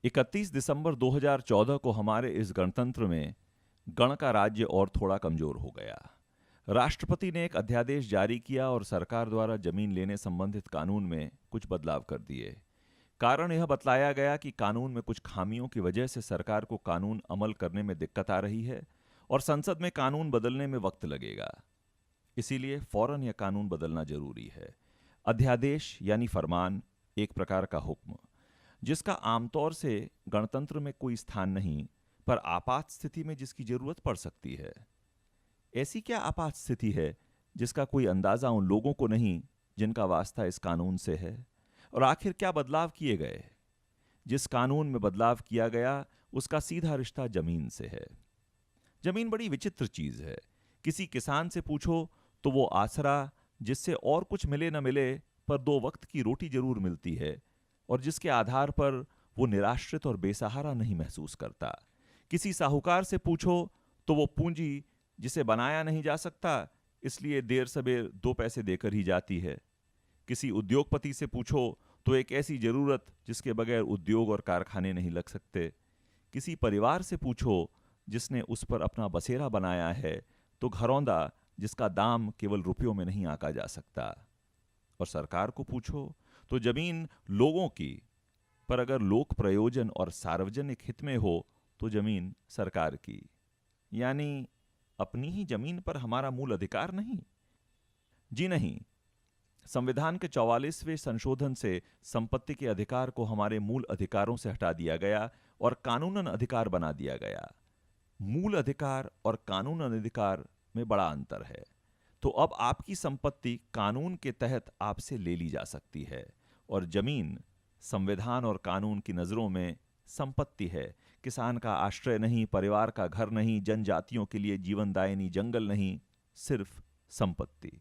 31 दिसंबर 2014 को हमारे इस गणतंत्र में गण का राज्य और थोड़ा कमजोर हो गया। राष्ट्रपति ने एक अध्यादेश जारी किया और सरकार द्वारा जमीन लेने संबंधित कानून में कुछ बदलाव कर दिए। कारण यह बतलाया गया कि कानून में कुछ खामियों की वजह से सरकार को कानून अमल करने में दिक्कत आ रही है और संसद में कानून बदलने में वक्त लगेगा। इसीलिए फौरन यह कानून बदलना जरूरी है। अध्यादेश यानी फरमान एक प्रकार का हुक्म, जिसका आमतौर से गणतंत्र में कोई स्थान नहीं, पर आपात स्थिति में जिसकी जरूरत पड़ सकती है। ऐसी क्या आपात स्थिति है जिसका कोई अंदाजा उन लोगों को नहीं जिनका वास्ता इस कानून से है? और आखिर क्या बदलाव किए गए? जिस कानून में बदलाव किया गया उसका सीधा रिश्ता जमीन से है। जमीन बड़ी विचित्र चीज है। किसी किसान से पूछो तो वो आसरा, जिससे और कुछ मिले न मिले पर दो वक्त की रोटी जरूर मिलती है, और जिसके आधार पर वो निराश्रित और बेसहारा नहीं महसूस करता। किसी साहूकार से पूछो तो वो पूंजी जिसे बनाया नहीं जा सकता, इसलिए देर सबेर दो पैसे देकर ही जाती है। किसी उद्योगपति से पूछो तो एक ऐसी जरूरत जिसके बगैर उद्योग और कारखाने नहीं लग सकते। किसी परिवार से पूछो जिसने उस पर अपना बसेरा बनाया है, तो घरौंदा जिसका दाम केवल रुपयों में नहीं आंका जा सकता। और सरकार को पूछो तो जमीन लोगों की, पर अगर लोक प्रयोजन और सार्वजनिक हित में हो तो जमीन सरकार की। यानी अपनी ही जमीन पर हमारा मूल अधिकार नहीं। जी नहीं, संविधान के 44वें संशोधन से संपत्ति के अधिकार को हमारे मूल अधिकारों से हटा दिया गया और कानूनन अधिकार बना दिया गया। मूल अधिकार और कानूनन अधिकार में बड़ा अंतर है। तो अब आपकी संपत्ति कानून के तहत आपसे ले ली जा सकती है, और जमीन संविधान और कानून की नजरों में संपत्ति है। किसान का आश्रय नहीं, परिवार का घर नहीं, जनजातियों के लिए जीवनदायिनी जंगल नहीं, सिर्फ संपत्ति।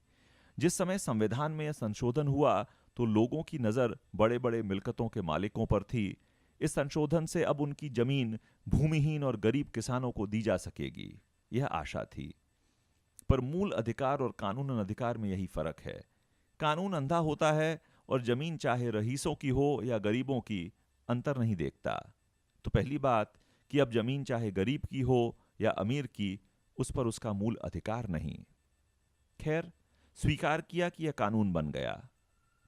जिस समय संविधान में यह संशोधन हुआ तो लोगों की नजर बड़े बड़े मिल्कतों के मालिकों पर थी। इस संशोधन से अब उनकी जमीन भूमिहीन और गरीब किसानों को दी जा सकेगी, यह आशा थी। पर मूल अधिकार और कानूनन अधिकार में यही फर्क है। कानून अंधा होता है और जमीन चाहे रईसों की हो या गरीबों की, अंतर नहीं देखता। तो पहली बात कि अब जमीन चाहे गरीब की हो या अमीर की, उस पर उसका मूल अधिकार नहीं। खैर, स्वीकार किया कि यह कानून बन गया।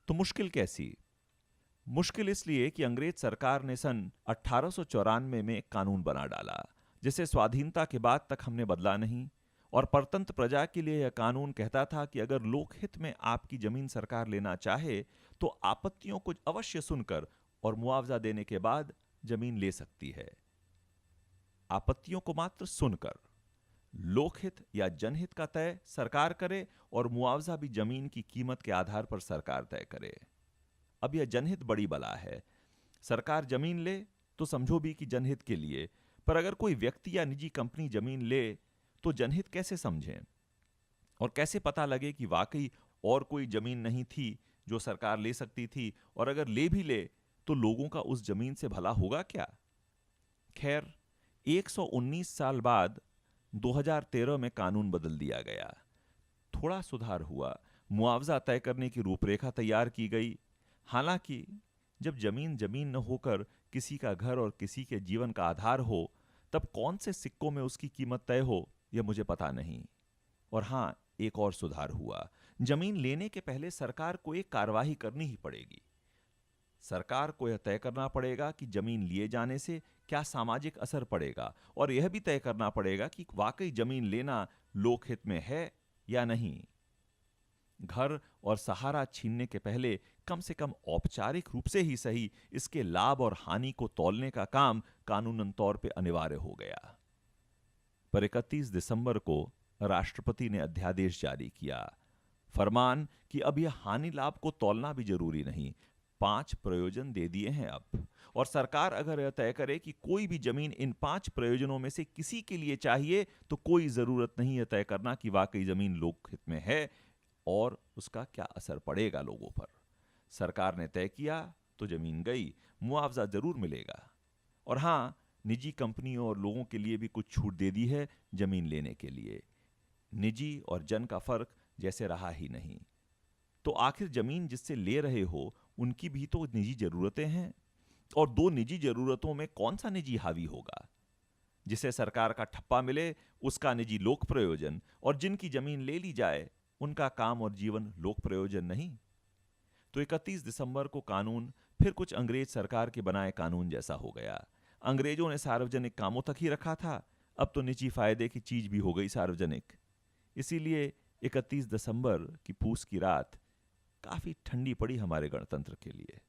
तो मुश्किल कैसी? मुश्किल इसलिए कि अंग्रेज सरकार ने सन 1894 में एक कानून बना डाला, जिसे स्वाधीनता के बाद तक हमने बदला नहीं। और परतंत्र प्रजा के लिए यह कानून कहता था कि अगर लोकहित में आपकी जमीन सरकार लेना चाहे तो आपत्तियों को अवश्य सुनकर और मुआवजा देने के बाद जमीन ले सकती है। आपत्तियों को मात्र सुनकर। लोकहित या जनहित का तय सरकार करे और मुआवजा भी जमीन की कीमत के आधार पर सरकार तय करे। अब यह जनहित बड़ी बला है। सरकार जमीन ले तो समझो भी कि जनहित के लिए, पर अगर कोई व्यक्ति या निजी कंपनी जमीन ले तो जनहित कैसे समझें? और कैसे पता लगे कि वाकई और कोई जमीन नहीं थी जो सरकार ले सकती थी, और अगर ले भी ले तो लोगों का उस जमीन से भला होगा क्या? खैर, 119 साल बाद 2013 में कानून बदल दिया गया। थोड़ा सुधार हुआ, मुआवजा तय करने की रूपरेखा तैयार की गई। हालांकि जब जमीन जमीन न होकर किसी का घर और किसी के जीवन का आधार हो, तब कौन से सिक्कों में उसकी कीमत तय हो यह मुझे पता नहीं। और हां, एक और सुधार हुआ। जमीन लेने के पहले सरकार को एक कार्यवाही करनी ही पड़ेगी। सरकार को यह तय करना पड़ेगा कि जमीन लिए जाने से क्या सामाजिक असर पड़ेगा, और यह भी तय करना पड़ेगा कि वाकई जमीन लेना लोकहित में है या नहीं। घर और सहारा छीनने के पहले कम से कम औपचारिक रूप से ही सही इसके लाभ और हानि को तौलने का काम कानूनन तौर पे अनिवार्य हो गया। पर 31 दिसंबर को राष्ट्रपति ने अध्यादेश जारी किया, फरमान कि अब यह हानि लाभ को तौलना भी जरूरी नहीं। 5 प्रयोजन दे दिए हैं अब, और सरकार अगर यह तय करे कि कोई भी जमीन इन 5 प्रयोजनों में से किसी के लिए चाहिए, तो कोई जरूरत नहीं है तय करना कि वाकई जमीन लोकहित में है और उसका क्या असर पड़ेगा लोगों पर। सरकार ने तय किया तो जमीन गई, मुआवजा जरूर मिलेगा। और हां, निजी कंपनियों और लोगों के लिए भी कुछ छूट दे दी है जमीन लेने के लिए। निजी और जन का फर्क जैसे रहा ही नहीं। तो आखिर जमीन जिससे ले रहे हो उनकी भी तो निजी जरूरतें हैं। और दो निजी जरूरतों में कौन सा निजी हावी होगा? जिसे सरकार का ठप्पा मिले उसका निजी लोक प्रयोजन, और जिनकी जमीन ले ली जाए उनका काम और जीवन लोक प्रयोजन नहीं। तो 31 दिसंबर को कानून फिर कुछ अंग्रेज सरकार के बनाए कानून जैसा हो गया। अंग्रेजों ने सार्वजनिक कामों तक ही रखा था, अब तो निजी फायदे की चीज भी हो गई सार्वजनिक। इसीलिए 31 दिसंबर की पूस की रात काफी ठंडी पड़ी हमारे गणतंत्र के लिए।